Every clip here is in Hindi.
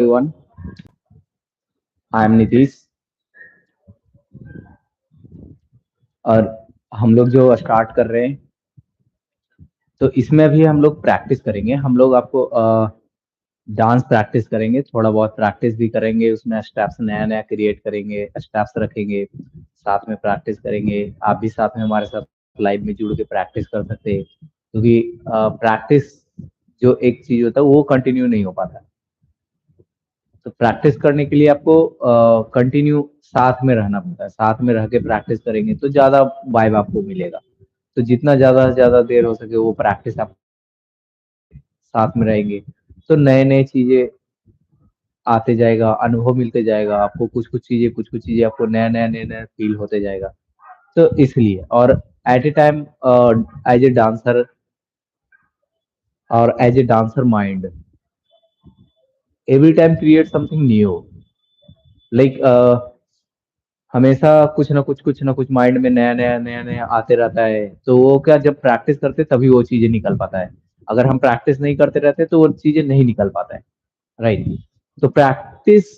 everyone. I am नीतीश और हम लोग जो स्टार्ट कर रहे हैं तो इसमें भी हम लोग प्रैक्टिस करेंगे। हम लोग आपको डांस प्रैक्टिस करेंगे, थोड़ा बहुत प्रैक्टिस भी करेंगे, उसमें स्टेप्स नया नया क्रिएट करेंगे, स्टेप्स रखेंगे, साथ में प्रैक्टिस करेंगे। आप भी साथ में हमारे साथ लाइव में जुड़ के प्रैक्टिस कर सकते हैं, क्योंकि प्रैक्टिस जो एक चीज होता है वो कंटिन्यू नहीं हो पाता। तो प्रैक्टिस करने के लिए आपको कंटिन्यू साथ में रहना पड़ता है। साथ में रह के प्रैक्टिस करेंगे तो ज्यादा वाइब आपको मिलेगा। तो जितना ज्यादा से ज्यादा देर हो सके वो प्रैक्टिस आप साथ में रहेंगे तो नए नए चीजें आते जाएगा, अनुभव मिलते जाएगा आपको। कुछ कुछ चीजें आपको नया नया फील होते जाएगा। तो इसलिए और at a time as a dancer और as a dancer mind every time create something new. Like हमेशा कुछ ना कुछ माइंड में नया नया आते रहता है। तो वो क्या, जब प्रैक्टिस करते तभी वो चीजें निकल पाता है। अगर हम प्रैक्टिस नहीं करते रहते तो वो चीजें नहीं निकल पाता है। राइट। तो प्रैक्टिस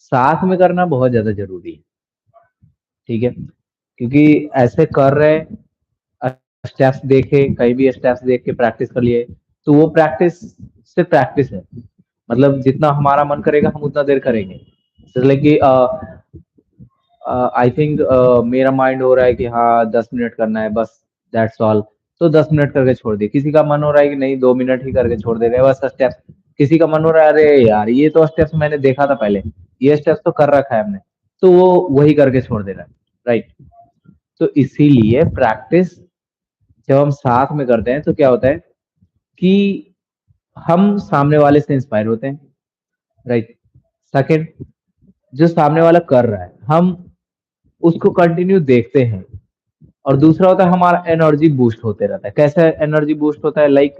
साथ में करना बहुत ज्यादा जरूरी है। ठीक है, क्योंकि ऐसे कर रहे स्टेप्स देखे, कहीं भी स्टेप्स देख के प्रैक्टिस कर लिए तो वो प्रैक्टिस से प्रैक्टिस है। मतलब जितना हमारा मन करेगा हम उतना देर करेंगे। जैसे कि आई थिंक मेरा माइंड हो रहा है कि हाँ 10 मिनट करना है बस, दैट्स ऑल। तो 10 मिनट करके छोड़ दिए। किसी का मन हो रहा है कि नहीं 2 मिनट ही करके छोड़ दे रहे हैं बस स्टेप्स। किसी का मन हो रहा है अरे यार ये तो स्टेप्स मैंने देखा था पहले, ये स्टेप्स तो कर रखा है हमने, तो वो वही करके छोड़ दे रहा है। राइट। तो इसीलिए प्रैक्टिस जब हम साथ में करते हैं तो क्या होता है कि हम सामने वाले से इंस्पायर होते हैं। राइट। सेकंड, जो सामने वाला कर रहा है हम उसको कंटिन्यू देखते हैं। और दूसरा होता है हमारा एनर्जी बूस्ट होते रहता है। कैसे एनर्जी बूस्ट होता है? लाइक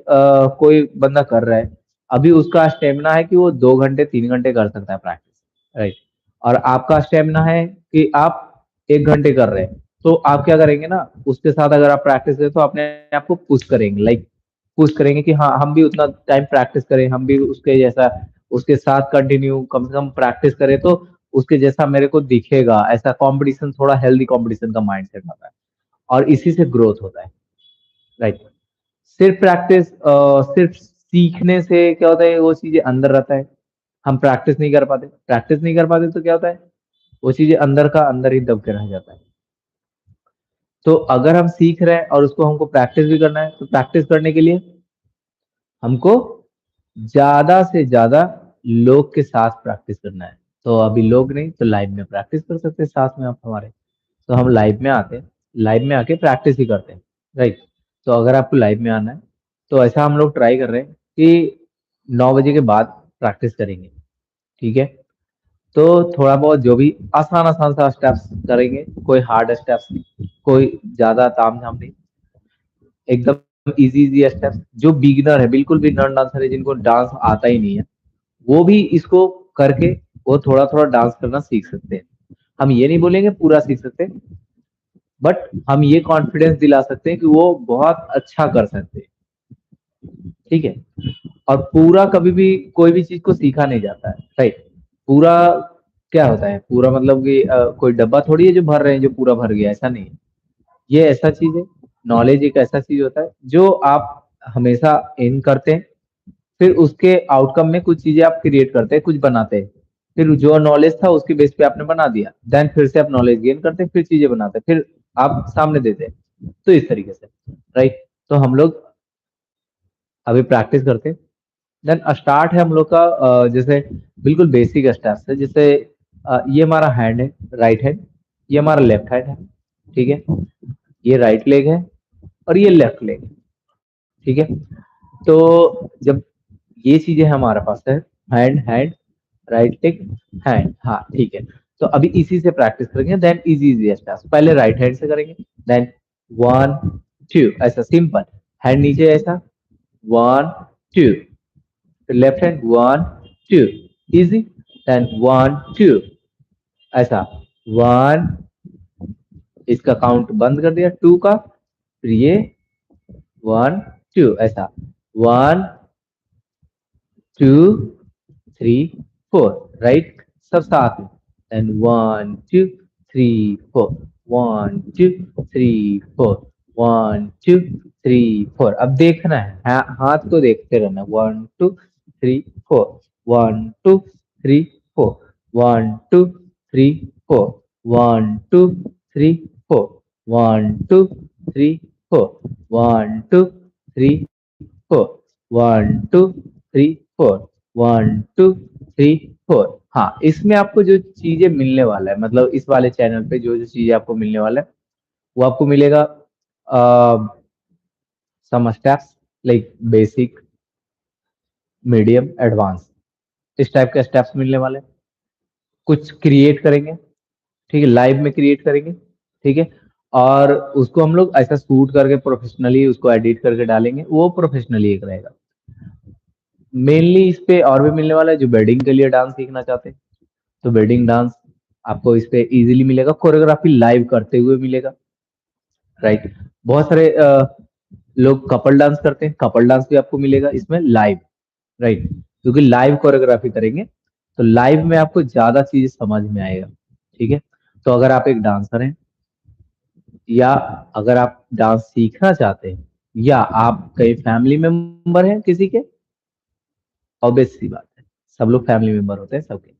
कोई बंदा कर रहा है, अभी उसका स्टेमिना है कि वो 2 घंटे 3 घंटे कर सकता है प्रैक्टिस। राइट। और आपका स्टेमिना है कि आप 1 घंटे कर रहे हैं। तो आप क्या करेंगे ना, उसके साथ अगर आप प्रैक्टिस करें तो अपने आप को पुश करेंगे। लाइक पुश करेंगे कि हाँ हम भी उतना टाइम प्रैक्टिस करें, हम भी उसके जैसा उसके साथ कंटिन्यू कम से कम प्रैक्टिस करें तो उसके जैसा मेरे को दिखेगा। ऐसा कंपटीशन, थोड़ा हेल्दी कंपटीशन का माइंडसेट आता है और इसी से ग्रोथ होता है। राइट। सिर्फ प्रैक्टिस सिर्फ सीखने से क्या होता है, वो चीजें अंदर रहता है। हम प्रैक्टिस नहीं कर पाते तो क्या होता है, वो चीजें अंदर का अंदर ही दब के रह जाता है। तो अगर हम सीख रहे हैं और उसको हमको प्रैक्टिस भी करना है तो प्रैक्टिस करने के लिए हमको ज्यादा से ज्यादा लोग के साथ प्रैक्टिस करना है। तो अभी लोग नहीं तो लाइव में प्रैक्टिस कर सकते हैं साथ में आप हमारे। तो हम लाइव में आते हैं, लाइव में आके प्रैक्टिस ही करते हैं। राइट। तो अगर आपको लाइव में आना है तो ऐसा हम लोग ट्राई कर रहे हैं कि 9 बजे के बाद प्रैक्टिस करेंगे। ठीक है। तो थोड़ा बहुत जो भी आसान आसान सा स्टेप्स करेंगे, कोई हार्ड स्टेप्स नहीं, कोई ज्यादा ताम झाम नहीं, एकदम इजी इजी स्टेप्स। जो बिगिनर है, बिल्कुल भी नॉन डांसर है, जिनको डांस आता ही नहीं है, वो भी इसको करके वो थोड़ा थोड़ा डांस करना सीख सकते हैं। हम ये नहीं बोलेंगे पूरा सीख सकते, बट हम ये कॉन्फिडेंस दिला सकते हैं कि वो बहुत अच्छा कर सकते हैं। ठीक है। और पूरा कभी भी कोई भी चीज को सीखा नहीं जाता है। राइट। पूरा क्या होता है, पूरा मतलब कि कोई डब्बा थोड़ी है जो भर रहे हैं जो पूरा भर गया, ऐसा नहीं है। ये ऐसा चीज है, नॉलेज एक ऐसा चीज होता है जो आप हमेशा इन करते हैं, फिर उसके आउटकम में कुछ चीजें आप क्रिएट करते हैं, कुछ बनाते हैं। फिर जो नॉलेज था उसके बेस पे आपने बना दिया, देन फिर से आप नॉलेज गेन करते हैं, फिर चीजें बनाते हैं, फिर आप सामने देते हैं। तो इस तरीके से। राइट। तो हम लोग अभी प्रैक्टिस करते हैं, देन स्टार्ट है हम लोग का। जैसे बिल्कुल बेसिक स्टेप्स है। जैसे ये हमारा हैंड है, राइट हैंड, ये हमारा लेफ्ट हैंड है। ठीक है। ये राइट लेग है और ये लेफ्ट लेग है। ठीक है। तो जब ये चीजें हमारे पास है, hand hand, right leg, hand, हाँ ठीक है। तो अभी इसी से प्रैक्टिस करेंगे, देन इजी इजी स्टेप्स पहले राइट हैंड से करेंगे। देन 1 2 ऐसा सिंपल, हैंड नीचे ऐसा, 1 2, लेफ्ट हैंड 1 2, इजी। देन 1 2 ऐसा, 1, इसका काउंट बंद कर दिया 2 का, फिर ये 1 2 ऐसा, 1 2 3 4, राइट, सब साथ में, एंड 1 2 3 4, 1 2 3 4, 1 2 3 4। अब देखना है, हाथ को देखते रहना, 1 2 3 4, 1 2 3 4, 1 2 3 4, 1 2 3 4, 1 2 3 4, 1 2 3 4, 1 2 3 4, 1 2 3 4। हाँ, इसमें आपको जो चीजें मिलने वाला है, मतलब इस वाले चैनल पे जो जो चीजें आपको मिलने वाला है, वो आपको मिलेगा some steps like basic, medium, advance, इस टाइप के स्टेप्स मिलने वाले हैं। कुछ क्रिएट करेंगे, ठीक है, लाइव में क्रिएट करेंगे, ठीक है, और उसको हम लोग ऐसा शूट करके प्रोफेशनली उसको एडिट करके डालेंगे, वो प्रोफेशनली एक रहेगा। मेनली इस पे और भी मिलने वाला है, जो वेडिंग के लिए डांस सीखना चाहते हैं तो वेडिंग डांस आपको इस पे इजीली मिलेगा, कोरियोग्राफी लाइव करते हुए मिलेगा, राइट। बहुत सारे लोग कपल डांस करते हैं, कपल डांस भी आपको मिलेगा इसमें लाइव, राइट, क्योंकि लाइव कोरियोग्राफी करेंगे तो लाइव में आपको ज्यादा चीज समझ में आएगा, ठीक है। तो अगर आप एक डांसर हैं, या अगर आप डांस सीखना चाहते हैं, या आप कई फैमिली मेंबर हैं किसी के, ऑब्वियस सी बात है, सब लोग फैमिली मेंबर होते हैं सबके,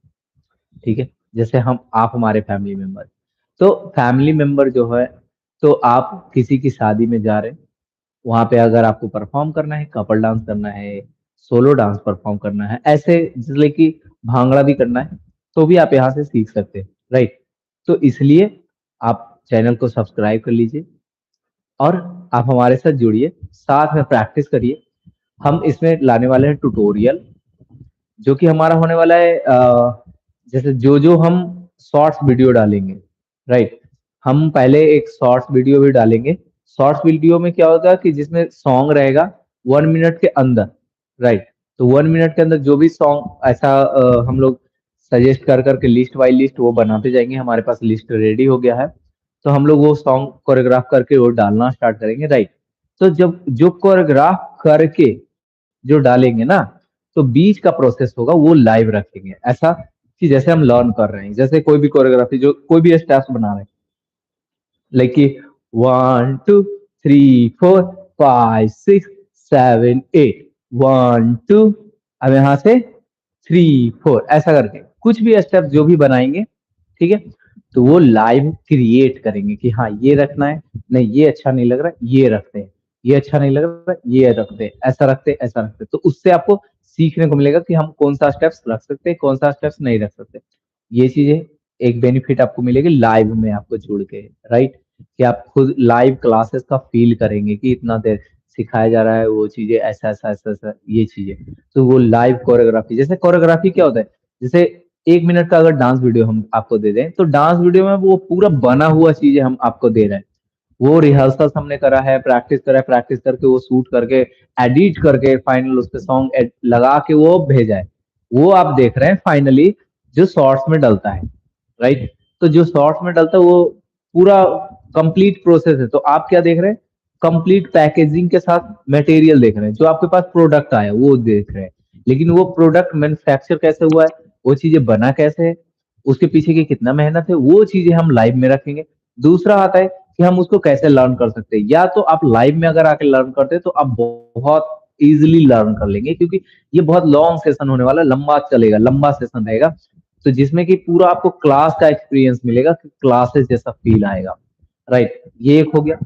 ठीक है, जैसे हम आप हमारे फैमिली मेंबर, तो फैमिली मेंबर जो है, तो आप किसी की शादी में जा रहे हैं, वहां पे अगर आपको परफॉर्म करना है, कपल डांस करना है, सोलो डांस परफॉर्म करना है, ऐसे जैसे कि भांगड़ा भी करना है, तो भी आप यहाँ से सीख सकते हैं, राइट। तो इसलिए आप चैनल को सब्सक्राइब कर लीजिए और आप हमारे साथ जुड़िए, साथ में प्रैक्टिस करिए। हम इसमें लाने वाले हैं ट्यूटोरियल, जो कि हमारा होने वाला है जैसे जो जो हम शॉर्ट्स वीडियो डालेंगे, राइट, हम पहले एक शॉर्ट्स वीडियो भी डालेंगे। शॉर्ट्स वीडियो में क्या होगा कि जिसमें सॉन्ग रहेगा 1 मिनट के अंदर, राइट, तो 1 मिनट के अंदर जो भी सॉन्ग ऐसा हम लोग सजेस्ट कर करके लिस्ट बाई लिस्ट वो बनाते जाएंगे, हमारे पास लिस्ट रेडी हो गया है, तो हम लोग वो सॉन्ग कोरियोग्राफ करके वो डालना स्टार्ट करेंगे, राइट। तो जब जो कोरियोग्राफ करके जो डालेंगे ना, तो बीच का प्रोसेस होगा वो लाइव रखेंगे, ऐसा कि जैसे हम लर्न कर रहे हैं, जैसे कोई भी कोरियोग्राफी जो कोई भी स्टेप्स बना रहे हैं, लाइक कि 1 2 3 4 5 6 7 8, 1 2, अब यहाँ से 3 4, ऐसा करके कुछ भी स्टेप जो भी बनाएंगे, ठीक है, तो वो लाइव क्रिएट करेंगे कि हाँ ये रखना है, नहीं ये अच्छा नहीं लग रहा, ये रखते हैं, ये अच्छा नहीं लग रहा, ये रखते हैं, ऐसा रखते हैं, ऐसा रखते हैं। तो उससे आपको सीखने को मिलेगा कि हम कौन सा स्टेप्स रख सकते हैं, कौन सा स्टेप्स नहीं रख सकते। ये चीजें एक बेनिफिट आपको मिलेगी लाइव में आपको जुड़ के, राइट, कि आप खुद लाइव क्लासेस का फील करेंगे कि इतना देर सिखाया जा रहा है, वो चीजें ऐसा ऐसा ऐसा ऐसा, ये चीजें, तो वो लाइव कोरियोग्राफी, जैसे कोरियोग्राफी क्या होता है, जैसे 1 मिनट का अगर डांस वीडियो हम आपको दे दें, तो डांस वीडियो में वो पूरा बना हुआ चीजें हम आपको दे रहे हैं, वो रिहर्सल हमने करा है, प्रैक्टिस करा है, प्रैक्टिस करके वो शूट करके एडिट करके फाइनल उस पे सॉन्ग लगा के वो भेजा है, वो आप देख रहे हैं फाइनली जो शॉर्ट्स में डलता है, राइट। तो जो शॉर्ट्स में डलता है वो पूरा कंप्लीट प्रोसेस है, तो आप क्या देख रहे हैं, कंप्लीट पैकेजिंग के साथ मटेरियल देख रहे हैं, जो आपके पास प्रोडक्ट आया वो देख रहे हैं, लेकिन वो प्रोडक्ट मैन्युफैक्चर कैसे हुआ है, वो चीजें बना कैसे है, उसके पीछे की कितना मेहनत है, वो चीजें हम लाइव में रखेंगे। दूसरा आता है कि हम उसको कैसे लर्न कर सकते हैं, या तो आप लाइव में अगर आके लर्न करते हैं तो आप बहुत इजीली लर्न कर लेंगे, क्योंकि ये बहुत लॉन्ग सेशन होने वाला है, लंबा चलेगा, लंबा सेशन रहेगा, तो जिसमें कि पूरा आपको क्लास का एक्सपीरियंस मिलेगा, क्लासेस जैसा फील आएगा, राइट, ये एक हो गया।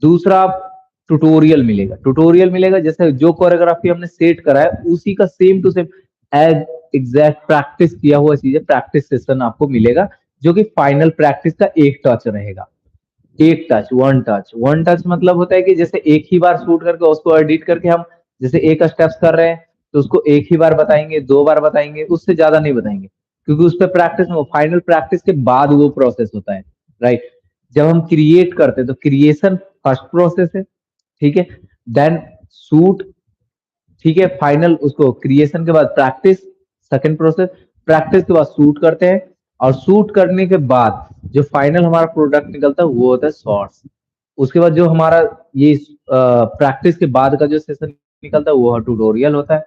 दूसरा आप ट्यूटोरियल मिलेगा, जैसे जो कोरियोग्राफी हमने सेट करा है उसी का same to same as exact practice किया हुआ चीजें, प्रैक्टिस सेशन आपको मिलेगा, जो कि फाइनल प्रैक्टिस का एक टच रहेगा, एक टच, वन टच मतलब होता है कि जैसे एक ही बार शूट करके उसको एडिट करके हम जैसे एक स्टेप्स कर रहे हैं तो उसको एक ही बार बताएंगे, 2 बार बताएंगे, उससे ज्यादा नहीं बताएंगे, क्योंकि उस पर प्रैक्टिस में फाइनल प्रैक्टिस के बाद वो प्रोसेस होता है, राइट। जब हम क्रिएट करते हैं तो क्रिएशन फर्स्ट प्रोसेस है, ठीक है, देन शूट, ठीक है, फाइनल उसको क्रिएशन के बाद प्रैक्टिस सेकंड प्रोसेस, प्रैक्टिस के बाद शूट करते हैं, और शूट करने के बाद जो फाइनल हमारा प्रोडक्ट निकलता है वो होता है शॉर्ट्स। उसके बाद जो हमारा ये प्रैक्टिस के बाद का जो सेशन निकलता है वो ट्यूटोरियल होता है।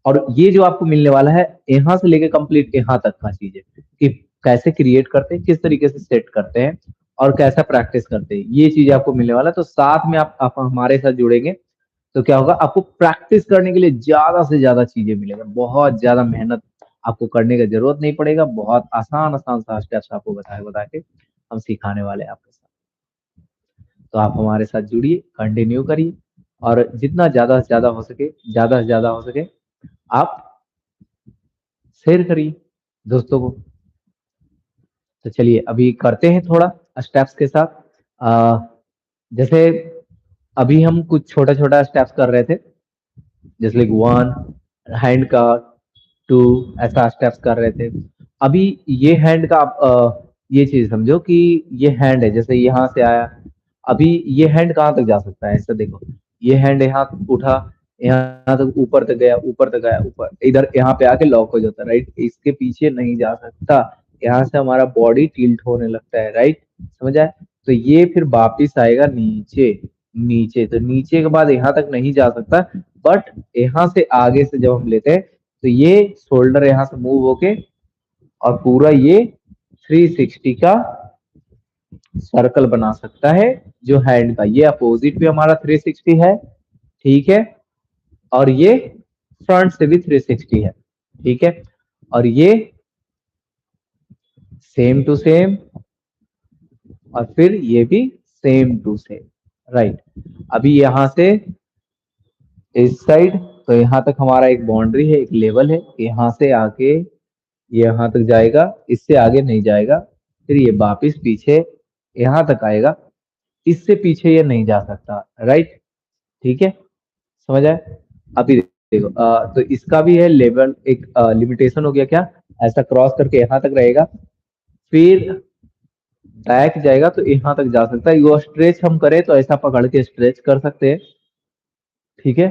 और ये जो आपको मिलने वाला है यहाँ से लेके कंप्लीट यहाँ तक का चीज है कि कैसे क्रिएट करते हैं, किस तरीके से सेट करते हैं और कैसा प्रैक्टिस करते हैं, ये चीज आपको मिलने वाला है। तो साथ में आप हमारे साथ जुड़ेंगे तो क्या होगा, आपको प्रैक्टिस करने के लिए ज्यादा से ज्यादा चीजें मिलेगा, बहुत ज्यादा मेहनत आपको करने का जरूरत नहीं पड़ेगा, बहुत आसान आसान सा स्टेप्स आपको बताए बता के हम सिखाने वाले हैं आपके साथ। तो आप हमारे साथ जुड़िए, कंटिन्यू करिए और जितना ज्यादा से ज्यादा हो सके, ज्यादा से ज्यादा हो सके आप शेयर करिए दोस्तों को। तो चलिए अभी करते हैं थोड़ा स्टेप्स के साथ। जैसे अभी हम कुछ छोटा छोटा स्टेप्स कर रहे थे, जैसे लाइक 1 हैंड का, 2 ऐसा स्टेप्स कर रहे थे। अभी ये हैंड का आप ये चीज समझो कि ये हैंड है, जैसे यहाँ से आया, अभी ये हैंड कहाँ तक जा सकता है, ऐसा देखो, ये हैंड यहाँ उठा, यहाँ तक ऊपर तक गया, ऊपर तक गया, ऊपर इधर यहाँ पे आके लॉक हो जाता है, राइट, इसके पीछे नहीं जा सकता। यहाँ से हमारा बॉडी टिल्ट होने लगता है, राइट, समझ आए। तो ये फिर वापिस आएगा नीचे, नीचे तो नीचे के बाद यहाँ तक नहीं जा सकता, बट यहाँ से आगे से जब हम लेते हैं तो ये शोल्डर यहाँ से मूव होके और पूरा ये 360 का सर्कल बना सकता है जो हैंड का, ये अपोजिट भी हमारा 360 है, ठीक है, और ये फ्रंट से भी 360 है, ठीक है, और ये सेम टू सेम, और फिर ये भी सेम टू सेम, राइट। अभी यहां से इस साइड, तो यहां तक हमारा एक बाउंड्री है, एक लेवल है, यहाँ से आके ये यहाँ तक जाएगा, इससे आगे नहीं जाएगा, फिर ये वापिस पीछे यहाँ तक आएगा, इससे पीछे ये नहीं जा सकता, राइट, ठीक है, समझ आए। अभी देखो तो इसका भी है लेवल, एक लिमिटेशन हो गया क्या, ऐसा क्रॉस करके यहाँ तक रहेगा, फिर बैक जाएगा तो यहाँ तक जा सकता है, यो स्ट्रेच हम करें तो ऐसा पकड़ के स्ट्रेच कर सकते हैं, ठीक है,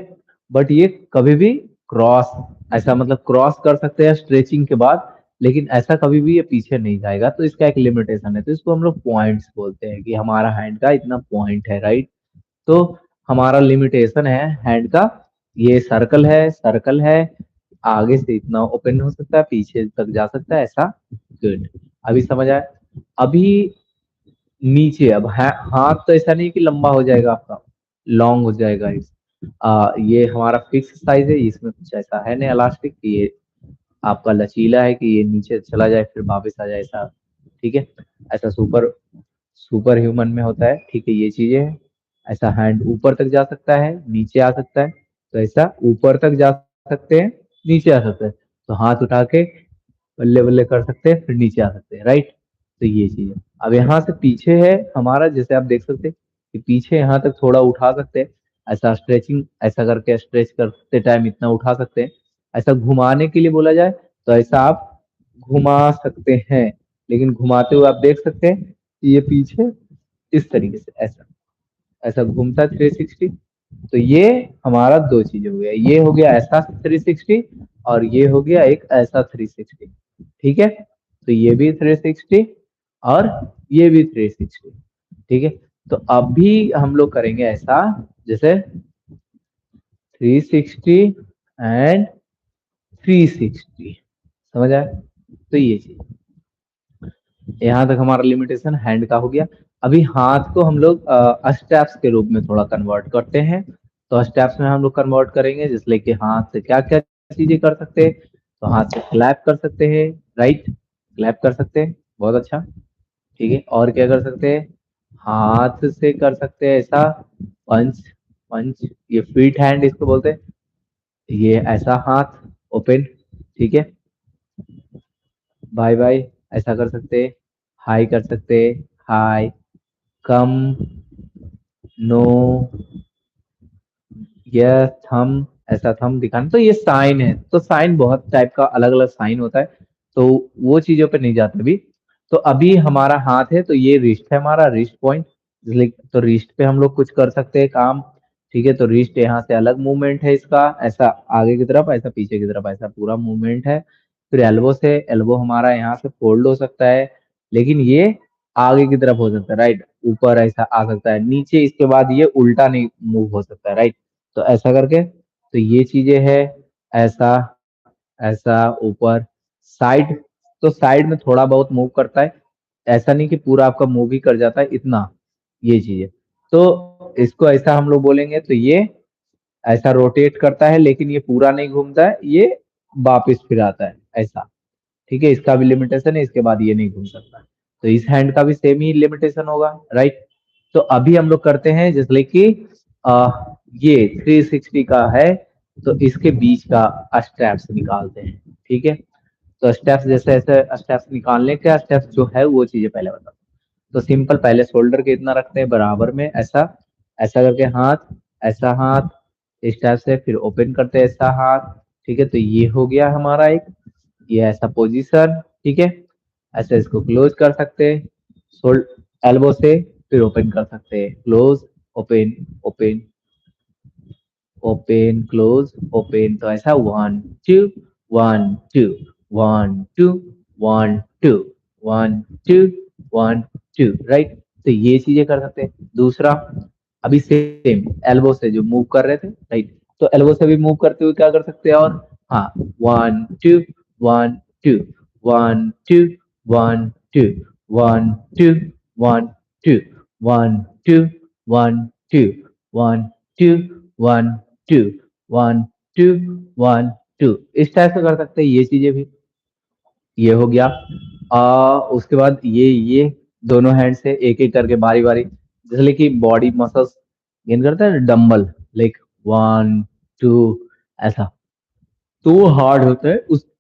बट ये कभी भी क्रॉस, ऐसा मतलब क्रॉस कर सकते हैं स्ट्रेचिंग के बाद, लेकिन ऐसा कभी भी ये पीछे नहीं जाएगा, तो इसका एक लिमिटेशन है, तो इसको हम लोग पॉइंट्स बोलते हैं कि हमारा हैंड का इतना पॉइंट है, राइट। तो हमारा लिमिटेशन है हैंड का, ये सर्कल है, सर्कल है, आगे से इतना ओपन हो सकता है, पीछे तक जा सकता है, ऐसा, गुड। अभी समझ आया। अभी नीचे, अब हाथ तो ऐसा नहीं कि लंबा हो जाएगा आपका, लॉन्ग हो जाएगा ये हमारा फिक्स साइज है, इसमें कुछ ऐसा है नहीं इलास्टिक कि ये आपका लचीला है कि ये नीचे चला जाए फिर वापस आ जाए, ऐसा, ठीक है, ऐसा सुपर सुपर ह्यूमन में होता है, ठीक है, ये चीजें हैं। ऐसा हैंड ऊपर तक जा सकता है, नीचे आ सकता है, तो ऐसा ऊपर तक जा सकते हैं, नीचे आ सकते हैं, तो हाथ उठा के बल्ले बल्ले कर सकते हैं, फिर नीचे आ सकते हैं, राइट। तो ये चीज है। अब यहाँ से पीछे है हमारा, जैसे आप देख सकते हैं कि पीछे यहाँ तक थोड़ा उठा सकते हैं, ऐसा स्ट्रेचिंग, ऐसा करके स्ट्रेच करते टाइम इतना उठा सकते हैं। ऐसा घुमाने के लिए बोला जाए तो ऐसा आप घुमा सकते हैं, लेकिन घुमाते हुए आप देख सकते हैं कि ये पीछे इस तरीके से ऐसा ऐसा घूमता है 360। तो ये हमारा दो चीज हो गया, ये हो गया ऐसा 360 और ये हो गया एक ऐसा 360, ठीक है। तो ये भी 360 और ये भी 360, ठीक है। तो अभी हम लोग करेंगे ऐसा, जैसे 360 एंड 360, समझ आया। तो ये चीज, यहाँ तक हमारा लिमिटेशन हैंड का हो गया। अभी हाथ को हम लोग स्टेप्स के रूप में थोड़ा कन्वर्ट करते हैं, तो स्टेप्स में हम लोग कन्वर्ट करेंगे, जिसलिए कि हाथ से क्या क्या चीजें कर सकते हैं, तो हाथ से क्लैप कर सकते हैं, राइट, क्लैप कर सकते हैं, बहुत अच्छा, ठीक है। और क्या कर सकते हैं, हाथ से कर सकते हैं ऐसा पंच, पंच, ये फीट हैंड इसको बोलते हैं, ये ऐसा हाथ ओपन, ठीक है, बाय बाय, ऐसा कर सकते हैं, हाई कर सकते हैं, हाई, कम, नो, यस, थम, ऐसा थम दिखाना, तो ये साइन है, तो साइन बहुत टाइप का अलग अलग साइन होता है, तो वो चीजों पे नहीं जाते अभी। तो अभी हमारा हाथ है, तो ये रिस्ट है हमारा, रिस्ट पॉइंट, तो रिस्ट पे हम लोग कुछ कर सकते हैं काम, ठीक है। तो रिस्ट यहाँ से अलग मूवमेंट है इसका, ऐसा आगे की तरफ, ऐसा पीछे की तरफ, ऐसा पूरा मूवमेंट है। फिर एल्बो से, एल्बो हमारा यहाँ से फोल्ड हो सकता है, लेकिन ये आगे की तरफ हो सकता है, राइट, ऊपर ऐसा आ सकता है, नीचे इसके बाद ये उल्टा नहीं मूव हो सकता है, राइट। तो ऐसा करके, तो ये चीजें है। ऐसा, ऐसा ऊपर, साइड। तो साइड में थोड़ा बहुत मूव करता है, ऐसा नहीं कि पूरा आपका मूव ही कर जाता है इतना, ये चीज है। तो इसको ऐसा हम लोग बोलेंगे, तो ये ऐसा रोटेट करता है लेकिन ये पूरा नहीं घूमता है, ये वापिस फिर आता है ऐसा। ठीक है, इसका भी लिमिटेशन है, इसके बाद ये नहीं घूम सकता। तो इस हैंड का भी सेम ही लिमिटेशन होगा, राइट। तो अभी हम लोग करते हैं जैसे कि आ, ये 360 का है, तो इसके बीच का स्टेप्स निकालते हैं। ठीक है, तो स्टेप्स जैसे ऐसे स्टेप्स निकालने के स्टेप्स जो है वो चीजें पहले बता। तो सिंपल, पहले शोल्डर के इतना रखते हैं बराबर में, ऐसा ऐसा करके हाथ, ऐसा हाथ, इस टाइप से फिर ओपन करते हैं ऐसा हाथ। ठीक है, तो ये हो गया हमारा एक, ये ऐसा पोजीशन। ठीक है, ऐसे इसको क्लोज कर सकते हैं शोल्ड एल्बो से, फिर ओपन कर सकते हैं, close, open, open, open, close, open. तो ऐसा 1 2 1 2 1 2 1 2 1 2 1 2, राइट। तो ये चीजें कर सकते हैं। दूसरा, अभी सेम एल्बो से जो मूव कर रहे थे, राइट, तो एल्बो से भी मूव करते हुए क्या कर सकते हैं, और हाँ, 1 2 1 2 1 2 1 2 1 2 1 2 1 2 1 2 1 2 1 2 इस टाइप से कर सकते हैं ये चीजें भी। ये हो गया। उसके बाद ये दोनों हैंड से एक एक करके बारी बारी, जैसे कि बॉडी मसल्स गेन करता है डंबल, लाइक 1 2, ऐसा। तो वो हार्ड होता है,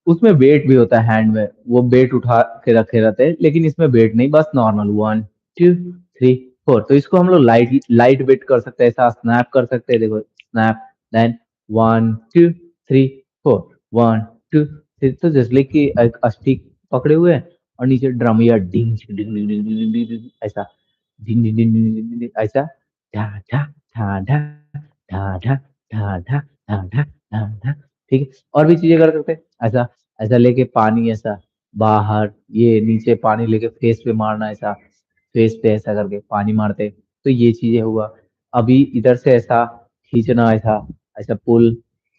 उसमें वेट भी होता है हैंड में, वो वेट उठा के रखे रहते हैं, लेकिन इसमें वेट नहीं, बस नॉर्मल 1 2 3 4। तो इसको हम लोग लाइट लाइट वेट कर सकते हैं, ऐसा स्नैप कर सकते हैं, देखो स्नैप, देन 1 2 3 4, 1 2 3। तो जैसे कि एक स्टिक पकड़े हुए हैं और नीचे ड्रम या डिंग डिंग डिंग डिंग डिंग डिंग डिंग, ऐसा डिंग डिंग डिंग डिंग डिंग डिंग, ऐसा ढा ढा ढा ढा ढा ढा ढा ढा ढा ढा ढा ढा। ठीक है, और भी चीजें कर सकते हैं, ऐसा ऐसा लेके पानी ऐसा बाहर, ये नीचे पानी लेके फेस पे मारना, ऐसा फेस पे ऐसा करके पानी मारते। तो ये चीजें हुआ। अभी इधर से ऐसा खींचना, ऐसा ऐसा पुल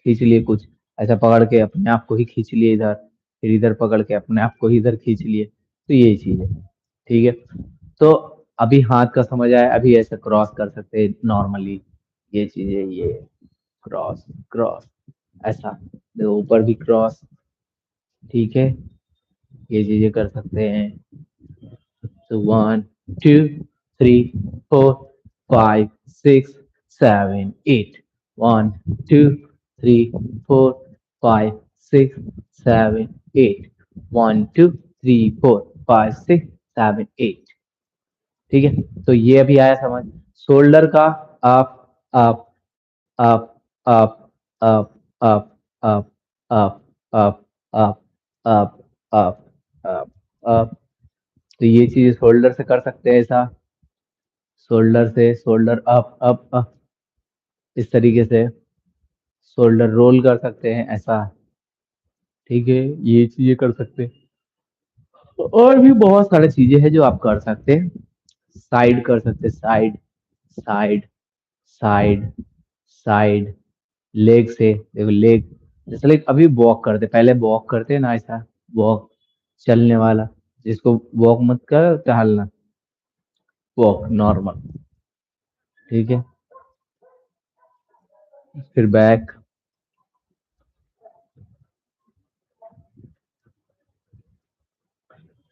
खींच लिए कुछ, ऐसा पकड़ के अपने आप को ही खींच लिए इधर, फिर इधर पकड़ के अपने आप को ही इधर खींच लिए। तो ये चीज है। ठीक है, तो अभी हाथ का समझ आया, अभी ऐसे क्रॉस कर सकते हैं नॉर्मली, ये चीजें, ये क्रॉस, क्रॉस, ऐसा देखो ऊपर भी क्रॉस। ठीक है, ये चीजें कर सकते हैं। तो 1 2 3 4 5 6 7 8, 1 2 3 4 5 6 7 8, 1 2 3 4 5 6 7 8। ठीक है, तो ये अभी आया समझ। शोल्डर का up, up, up, up, up, up, up, up, up, up, up, up, up, up. तो ये चीज शोल्डर से कर सकते हैं, ऐसा शोल्डर से, शोल्डर अप अप अप, इस तरीके से शोल्डर रोल कर सकते हैं, ऐसा। ठीक है, ये चीजें कर सकते हैं। और भी बहुत सारी चीजें हैं जो आप कर सकते हैं। साइड कर सकते हैं, side, side, side, side. Leg से देखो, लेग जैसे लाइक अभी वॉक करते, पहले वॉक करते हैं ना, ऐसा वॉक, चलने वाला, जिसको वॉक मत कर, टहलना, वॉक नॉर्मल। ठीक है, फिर बैक,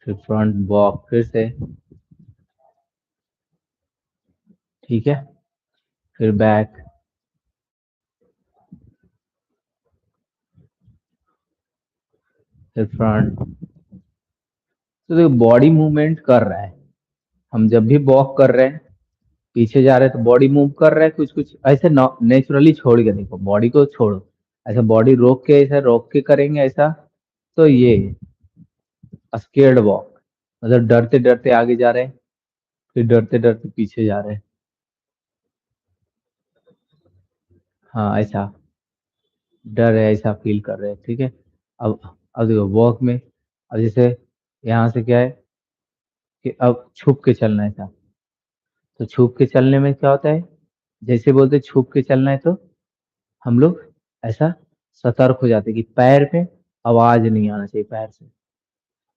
फिर फ्रंट वॉक फिर से। ठीक है, फिर बैक, फिर फ्रंट। तो देखो बॉडी मूवमेंट कर रहा है, हम जब भी वॉक कर रहे हैं, पीछे जा रहे हैं, तो बॉडी मूव कर रहा है, कुछ कुछ ऐसे नेचुरली छोड़ के देखो, बॉडी को छोड़ो, ऐसा बॉडी रोक के, ऐसा रोक के करेंगे ऐसा। तो ये स्केर्ड वॉक, मतलब डरते डरते आगे जा रहे हैं, फिर डरते डरते पीछे जा रहे हैं। हाँ, ऐसा डर है, ऐसा फील कर रहे हैं। ठीक है, अब देखो वॉक में, अब जैसे यहाँ से क्या है कि अब छुप के चलना है, ऐसा। तो छुप के चलने में क्या होता है, जैसे बोलते छुप के चलना है, तो हम लोग ऐसा सतर्क हो जाते हैं कि पैर पे आवाज नहीं आना चाहिए, पैर से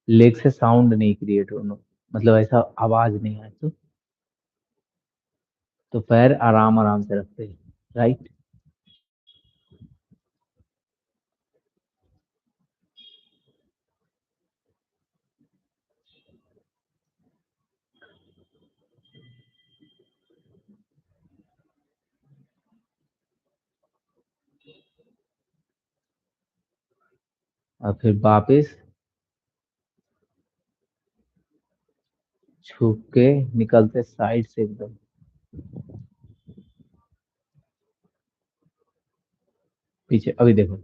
लेग से साउंड नहीं क्रिएट होना, मतलब ऐसा आवाज नहीं आए तो पैर आराम आराम से रखते हैं, राइट। और फिर वापिस छुप के निकलते साइड से एकदम। पीछे अभी देखो,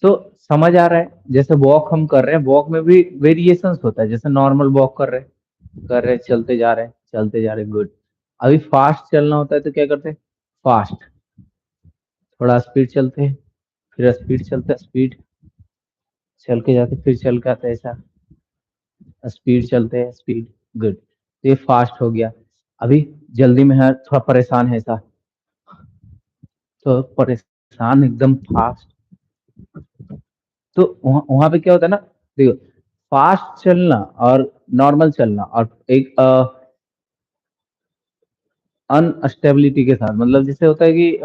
तो समझ आ रहा है, जैसे वॉक हम कर रहे हैं, वॉक में भी वेरिएशंस होता है, जैसे नॉर्मल वॉक कर रहे चलते जा रहे हैं, चलते जा रहे, गुड। अभी फास्ट चलना होता है तो क्या करते हैं, फास्ट, थोड़ा स्पीड चलते हैं, फिर स्पीड चलते हैं, स्पीड चल के जाते, फिर चल के आते हैं, ऐसा स्पीड चलते हैं, स्पीड, गुड। तो ये फास्ट हो गया। अभी जल्दी में है, थोड़ा परेशान है ऐसा, तो परेशान एकदम फास्ट। तो वहां पे क्या होता है ना, देखो, फास्ट चलना और नॉर्मल चलना और एक अनस्टेबिलिटी के साथ, मतलब जैसे होता है कि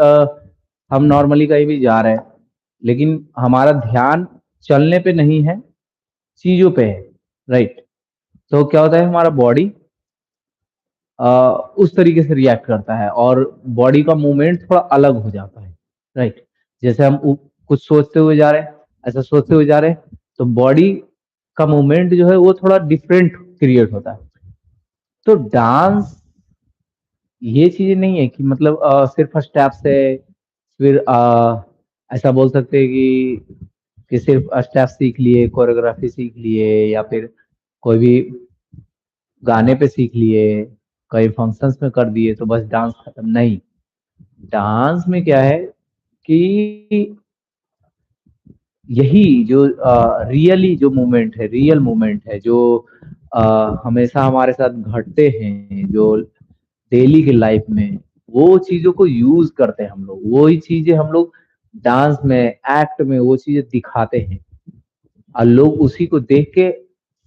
हम नॉर्मली कहीं भी जा रहे हैं, लेकिन हमारा ध्यान चलने पे नहीं है, चीजों पे है, राइट। तो क्या होता है, हमारा बॉडी उस तरीके से रिएक्ट करता है और बॉडी का मूवमेंट थोड़ा अलग हो जाता है, राइट। जैसे हम कुछ सोचते हुए जा रहे हैं, ऐसा सोचते हुए जा रहे हैं, तो बॉडी का मूवमेंट जो है वो थोड़ा डिफरेंट क्रिएट होता है। तो डांस ये चीज नहीं है कि मतलब सिर्फ स्टेप से, फिर ऐसा बोल सकते हैं कि सिर्फ स्टेप सीख लिए, कोरियोग्राफी सीख लिए, या फिर कोई भी गाने पे सीख लिए, कई फंक्शंस में कर दिए तो बस डांस खत्म, नहीं। डांस में क्या है कि यही जो रियली जो मूवमेंट है, रियल मूवमेंट है, जो हमेशा हमारे साथ घटते हैं, जो डेली की लाइफ में, वो चीजों को यूज करते हैं हम लोग, वही चीजें हम लोग डांस में, एक्ट में वो चीजें दिखाते हैं, और लोग उसी को देख के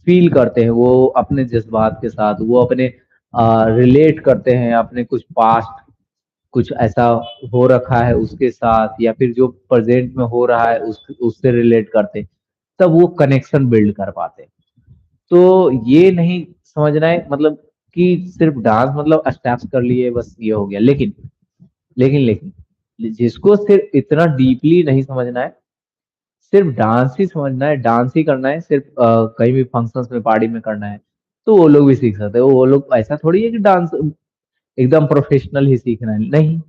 फील करते हैं, वो अपने जज्बात के साथ, वो अपने रिलेट करते हैं अपने कुछ पास्ट, कुछ ऐसा हो रखा है उसके साथ, या फिर जो प्रेजेंट में हो रहा है उससे रिलेट करते, तब वो कनेक्शन बिल्ड कर पाते। तो ये नहीं समझना है मतलब कि सिर्फ डांस मतलब स्टेप्स कर लिए बस ये हो गया, लेकिन जिसको सिर्फ इतना डीपली नहीं समझना है, सिर्फ डांस ही समझना है, डांस ही करना है, सिर्फ कहीं भी फंक्शंस में, पार्टी में करना है, तो वो लोग भी सीख सकते हैं। वो लोग ऐसा थोड़ी है कि डांस एकदम प्रोफेशनल ही सीखना है, नहीं,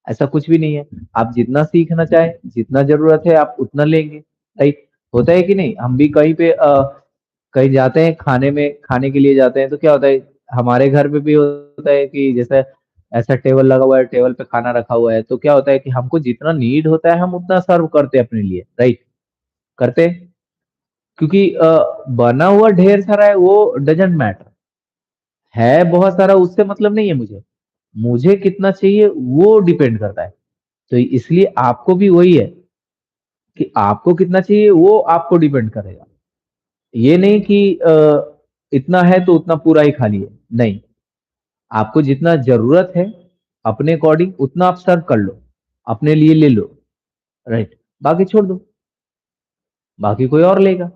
ऐसा कुछ भी नहीं है। आप जितना सीखना चाहे, जितना जरूरत है आप उतना लेंगे, राइट। होता है कि नहीं, हम भी कहीं पे कहीं जाते हैं, खाने के लिए जाते हैं, तो क्या होता है, हमारे घर पे भी होता है कि जैसे ऐसा टेबल लगा हुआ है, टेबल पे खाना रखा हुआ है, तो क्या होता है कि हमको जितना नीड होता है हम उतना सर्व करते हैं अपने लिए, राइट, करते हैं। क्योंकि बना हुआ ढेर सारा है वो डजेंट मैटर, है बहुत सारा उससे मतलब नहीं है, मुझे मुझे कितना चाहिए वो डिपेंड करता है। तो इसलिए आपको भी वही है कि आपको कितना चाहिए वो आपको डिपेंड करेगा। ये नहीं कि इतना है तो उतना पूरा ही खा लिए, नहीं, आपको जितना जरूरत है अपने अकॉर्डिंग उतना आप सर्व कर लो, अपने लिए ले लो, राइट, बाकी छोड़ दो, बाकी कोई और लेगा,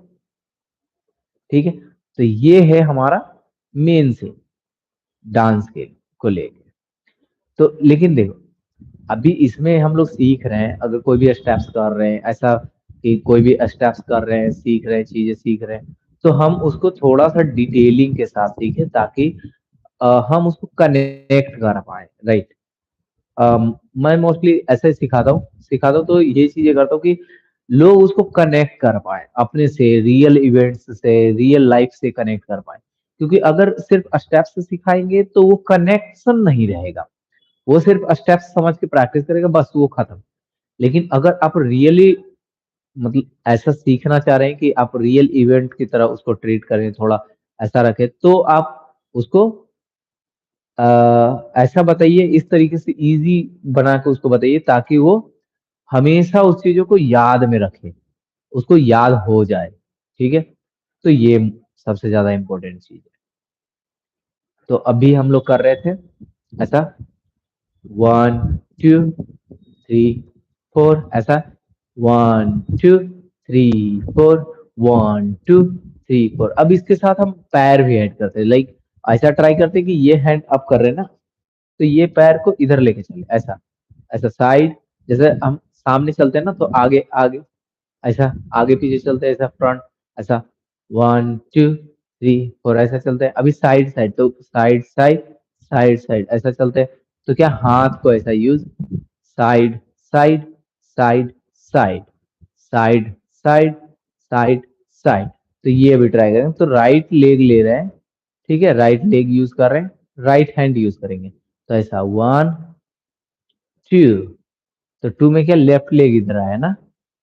ठीक है। तो ये है हमारा मेन से डांस के को लेके। तो लेकिन देखो, अभी इसमें हम लोग सीख रहे हैं, अगर कोई भी स्टेप्स कर रहे हैं, ऐसा कि कोई भी स्टेप्स कर रहे हैं, सीख रहे हैं, चीजें सीख रहे हैं, तो हम उसको थोड़ा सा डिटेलिंग के साथ सीखें, ताकि हम उसको कनेक्ट कर पाए, राइट। मैं मोस्टली ऐसे ही सिखाता हूँ तो ये चीजें करता हूँ कि लोग उसको कनेक्ट कर पाए अपने से, रियल इवेंट्स से, रियल लाइफ से कनेक्ट कर पाए। क्योंकि अगर सिर्फ स्टेप्स सिखाएंगे तो वो कनेक्शन नहीं रहेगा, वो सिर्फ स्टेप्स समझ के प्रैक्टिस करेगा, बस वो खत्म। लेकिन अगर आप रियली मतलब ऐसा सीखना चाह रहे हैं कि आप रियल इवेंट की तरह उसको ट्रीट करें, थोड़ा ऐसा रखें, तो आप उसको ऐसा बताइए, इस तरीके से इजी बना के उसको बताइए ताकि वो हमेशा उस चीजों को याद में रखे, उसको याद हो जाए। ठीक है, तो ये सबसे ज्यादा इंपॉर्टेंट चीज है। तो अभी हम लोग कर रहे थे ऐसा, 1 2 3 4, ऐसा 1 2 3 4, 1 2 3 4। अब इसके साथ हम पैर भी ऐड करते हैं, लाइक ऐसा ट्राई करते हैं कि ये हैंड अप कर रहे हैं ना, तो ये पैर को इधर लेके चले, ऐसा ऐसा साइड। जैसे हम सामने चलते हैं ना, तो आगे आगे ऐसा, आगे पीछे चलते हैं ऐसा, फ्रंट ऐसा, 1 2 3 4 ऐसा चलते हैं। अभी साइड साइड, तो साइड साइड साइड साइड ऐसा चलते हैं। तो क्या, हाथ को ऐसा use, side side side side side side side side. तो ये अभी ट्राई करें, तो राइट लेग ले रहे हैं, ठीक है, राइट लेग यूज कर रहे हैं, राइट हैंड यूज करेंगे। तो ऐसा 1 2, तो 2 में क्या, लेफ्ट लेग इधर आया ना,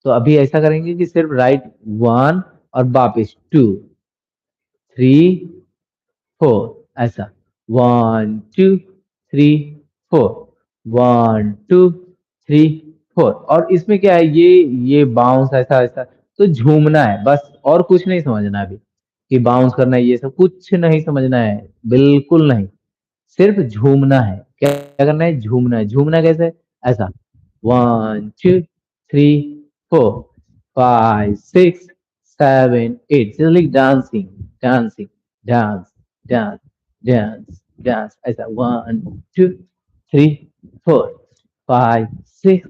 तो अभी ऐसा करेंगे कि सिर्फ राइट 1 और वापिस 2 3 4, ऐसा 1 2 3 4, 1 2 3 4। और इसमें क्या है, ये बाउंस ऐसा ऐसा, तो झूमना है बस, और कुछ नहीं समझना अभी कि बाउंस करना है, ये सब कुछ नहीं समझना है, बिल्कुल नहीं। सिर्फ झूमना है। क्या क्या करना है, झूमना है। झूमना कैसे, ऐसा 1 2 3 4 5 6 7 8, just like dancing, dancing, dance, dance, dance, dance, ऐसा 1 2 3 4 5 6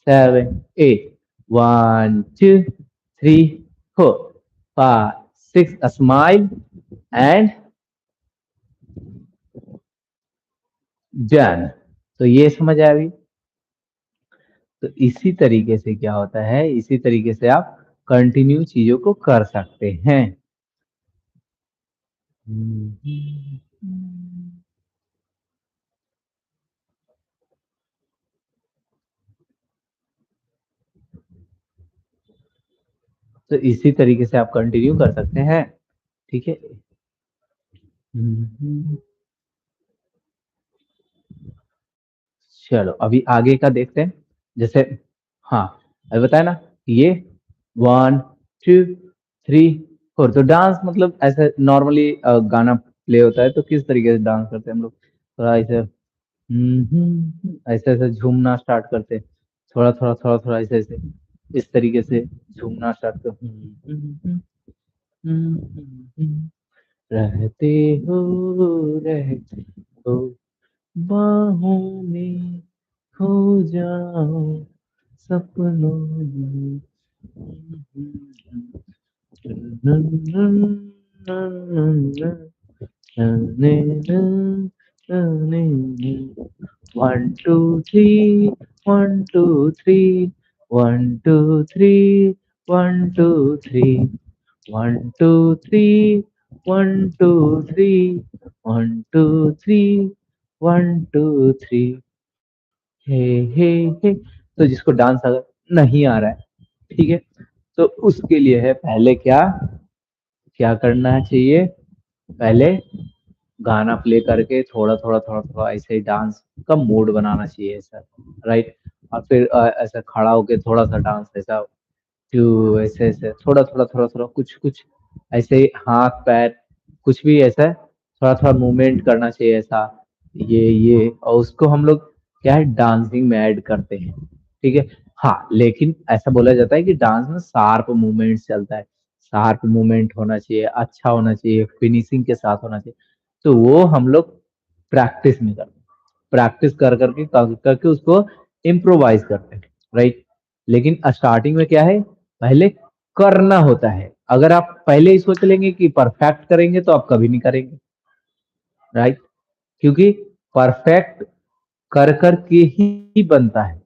7 8, 1 2 3 4 5 6, a smile and done। तो ये समझ आया अभी। तो इसी तरीके से क्या होता है, इसी तरीके से आप कंटिन्यू चीजों को कर सकते हैं। तो इसी तरीके से आप कंटिन्यू कर सकते हैं, ठीक है। चलो अभी आगे का देखते हैं। जैसे, हाँ, अभी बताया ना, ये 1 2 3 4, तो डांस मतलब ऐसे नॉर्मली गाना प्ले होता है तो किस तरीके से डांस करते हैं हम लोग, थोड़ा ऐसे ऐसे ऐसे झूमना स्टार्ट करते हैं, थोड़ा थोड़ा थोड़ा थोड़ा ऐसे ऐसे, इस तरीके से झूमना स्टार्ट कर, रहते हो, रहते हो, बाहों में खो जाओ, सपनों में। वन टू थ्री, 1 2 3, 1 2 3, 1 2 3, 1 2 3, 1 2 3, 1 2 3, 1 2 3, हे हे हे। तो जिसको डांस अगर नहीं आ रहा है, ठीक है, तो उसके लिए है, पहले क्या क्या करना चाहिए, पहले गाना प्ले करके थोड़ा थोड़ा थोड़ा थोड़ा ऐसे ही डांस का मूड बनाना चाहिए ऐसा, राइट। और फिर ऐसा खड़ा होके थोड़ा सा डांस ऐसा, ऐसे ऐसे थोड़ा थोड़ा थोड़ा थोड़ा कुछ कुछ ऐसे ही, हाथ पैर कुछ भी ऐसा थोड़ा थोड़ा मूवमेंट करना चाहिए ऐसा, ये और उसको हम लोग क्या है, डांसिंग में ऐड करते हैं, ठीक है। हाँ, लेकिन ऐसा बोला जाता है कि डांस में शार्प मूवमेंट चलता है, शार्प मूवमेंट होना चाहिए, अच्छा होना चाहिए, फिनिशिंग के साथ होना चाहिए। तो वो हम लोग प्रैक्टिस में करते हैं, प्रैक्टिस कर करके उसको इम्प्रोवाइज करते हैं, राइट। लेकिन स्टार्टिंग में क्या है, पहले करना होता है। अगर आप पहले ही सोच लेंगे कि परफेक्ट करेंगे तो आप कभी नहीं करेंगे, राइट। क्योंकि परफेक्ट कर कर के ही बनता है,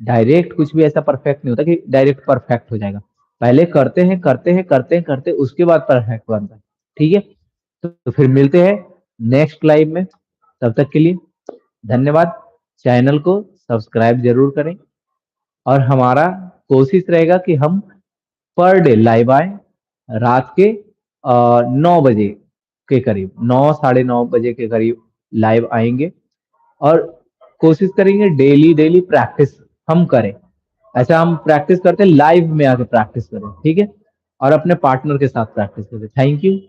डायरेक्ट कुछ भी ऐसा परफेक्ट नहीं होता कि डायरेक्ट परफेक्ट हो जाएगा। पहले करते हैं करते हैं करते हैं करते हैं, उसके बाद परफेक्ट बनता है, ठीक है। तो फिर मिलते हैं नेक्स्ट लाइव में, तब तक के लिए धन्यवाद। चैनल को सब्सक्राइब जरूर करें, और हमारा कोशिश रहेगा कि हम पर डे लाइव आए, रात के 9 बजे के करीब, 9 साढ़े 9 बजे के करीब लाइव आएंगे। और कोशिश करेंगे डेली डेली प्रैक्टिस हम करें, ऐसा हम प्रैक्टिस करते हैं, लाइव में आके प्रैक्टिस करें, ठीक है, और अपने पार्टनर के साथ प्रैक्टिस करें। Thank you.